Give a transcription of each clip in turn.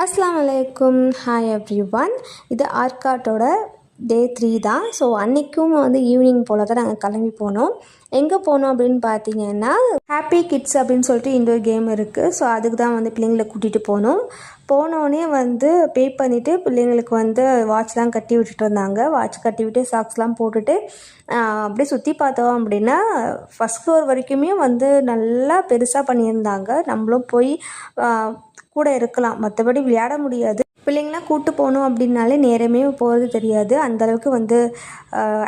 அஸ்ஸலாமு அலைக்கும். Hi every one. இது ஆர்காட்டோட டே 3 தான். ஸோ அன்றைக்கும் ஈவினிங் போல் தான் நாங்கள் கிளம்பி போனோம். எங்கே போனோம் அப்படின்னு பார்த்தீங்கன்னா, ஹாப்பி கிட்ஸ் அப்படின்னு சொல்லிட்டு இண்டோர் கேம் இருக்குது. ஸோ அதுக்கு தான் பிள்ளைங்களை கூட்டிகிட்டு போனோம். போனோடனே பே பண்ணிவிட்டு பிள்ளைங்களுக்கு வாட்ச்லாம் கட்டி விட்டுட்டு இருந்தாங்க. வாட்ச் கட்டி விட்டு சாக்ஸ்லாம் போட்டுட்டு அப்படியே சுற்றி பார்த்தோம் அப்படின்னா, ஃபஸ்ட் ஃப்ளோர் வரைக்குமே நல்லா பெருசாக பண்ணியிருந்தாங்க. நம்மளும் போய் கூட இருக்கலாம், மற்றபடி விளையாட முடியாது. பிள்ளைங்களாம் கூப்பிட்டு போகணும் அப்படின்னாலே நேரமே போகிறது தெரியாது. அந்தளவுக்கு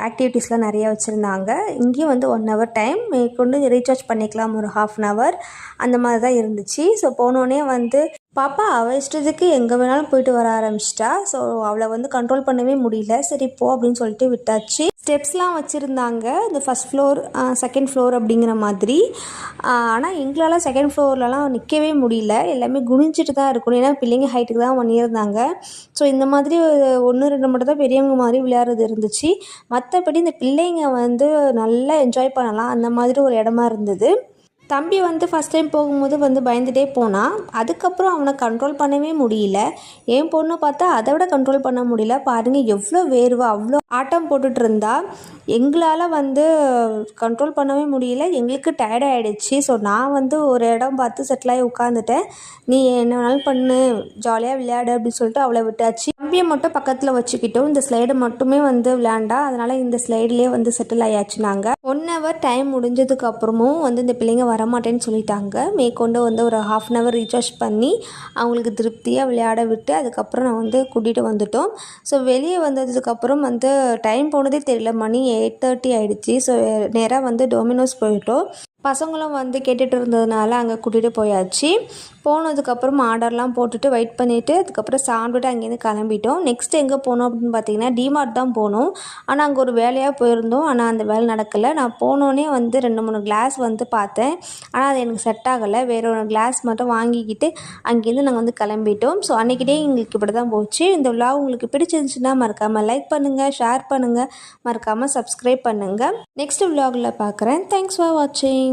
ஆக்டிவிட்டீஸ்லாம் நிறையா வச்சுருந்தாங்க. இங்கேயும் 1 ஹவர் டைம் மேற்கொண்டு ரீசார்ஜ் பண்ணிக்கலாம், ஒரு 1/2 ஹவர் அந்த மாதிரி தான் இருந்துச்சு. ஸோ போனோடனே பாப்பா அவள் இஷ்டத்துக்கு எங்கே வேணாலும் போயிட்டு வர ஆரம்பிச்சிட்டா. ஸோ அவளை கண்ட்ரோல் பண்ணவே முடியல. சரி போ அப்படின்னு சொல்லிட்டு விட்டாச்சு. ஸ்டெப்ஸ்லாம் வச்சுருந்தாங்க, இந்த ஃபஸ்ட் ஃப்ளோர் செகண்ட் ஃப்ளோர் அப்படிங்கிற மாதிரி. ஆனால் எங்களால் செகண்ட் ஃப்ளோர்லலாம் நிற்கவே முடியல. எல்லாமே குனிஞ்சிட்டு தான் இருக்கணும், ஏன்னா பிள்ளைங்க ஹைட்டுக்கு தான் பண்ணியிருந்தாங்க. ஸோ இந்த மாதிரி 1, 2 மட்டும் தான் பெரியவங்க மாதிரி விளையாடுறது இருந்துச்சு. மற்றபடி இந்த பிள்ளைங்க நல்லா என்ஜாய் பண்ணலாம், அந்த மாதிரி ஒரு இடமா இருந்தது. தம்பி ஃபஸ்ட் டைம் போகும்போது பயந்துகிட்டே போனான். அதுக்கப்புறம் அவனை கண்ட்ரோல் பண்ணவே முடியல. என் பொண்ணு பார்த்தா அதை விட கண்ட்ரோல் பண்ண முடியல. பாருங்கள் எவ்வளோ வேர்வை, அவ்வளோ ஆட்டம் போட்டுட்டு இருந்தா. எங்களால் கண்ட்ரோல் பண்ணவே முடியல. எங்களுக்கு டயர்ட் ஆகிடுச்சு. ஸோ நான் ஒரு இடம் பார்த்து செட்டிலாகி உட்காந்துட்டேன். நீ என்ன வேணாலும் பண்ணு, ஜாலியாக விளையாடு அப்படின்னு சொல்லிட்டு அவளை விட்டாச்சு. தம்பியை மட்டும் பக்கத்தில் வச்சுக்கிட்டோம். இந்த ஸ்லைடை மட்டுமே விளையாண்டா. அதனால் இந்த ஸ்லைட்லேயே செட்டில் ஆயாச்சு. நாங்கள் 1 ஹவர் டைம் முடிஞ்சதுக்கு அப்புறமும் இந்த பிள்ளைங்க வரமாட்டேன்னு சொல்லிட்டாங்க. மேற்கொண்டு ஒரு 1/2 ஹவர் ரீசார்ஜ் பண்ணி அவங்களுக்கு திருப்தியாக விளையாட விட்டு அதுக்கப்புறம் நான் கூட்டிகிட்டு வந்துட்டோம். ஸோ வெளியே வந்ததுக்கப்புறம் டைம் போனதே தெரியல. மணி 8:30 ஆகிடுச்சி. ஸோ நேராக டொமினோஸ் போயிட்டோம். பசங்களும் கேட்டுட்டு இருந்ததுனால அங்கே கூட்டிகிட்டு போயாச்சு. போனதுக்கப்புறம் ஆர்டர்லாம் போட்டுட்டு வெயிட் பண்ணிவிட்டு அதுக்கப்புறம் சாப்பிட்டுட்டு அங்கேருந்து கிளம்பிட்டோம். நெக்ஸ்ட் எங்கே போனோம் அப்படின்னு பார்த்தீங்கன்னா, டிமார்ட் தான் போனோம். ஆனால் அங்கே ஒரு வேலையாக போயிருந்தோம். ஆனால் அந்த வேலை நடக்கலை. நான் போனோடனே 2, 3 கிளாஸ் பார்த்தேன். ஆனால் அது எனக்கு செட் ஆகலை. வேற ஒரு கிளாஸ் மட்டும் வாங்கிக்கிட்டு அங்கேருந்து நாங்கள் கிளம்பிட்டோம். ஸோ அன்றைக்கி டே எங்களுக்கு இப்படி தான் போச்சு. இந்த விலாக் உங்களுக்கு பிடிச்சிருந்துச்சுன்னா மறக்காமல் லைக் பண்ணுங்கள், ஷேர் பண்ணுங்கள், மறக்காமல் சப்ஸ்கிரைப் பண்ணுங்கள். நெக்ஸ்ட் விலாகில் பார்க்குறேன். தேங்க்ஸ் ஃபார் வாட்சிங்.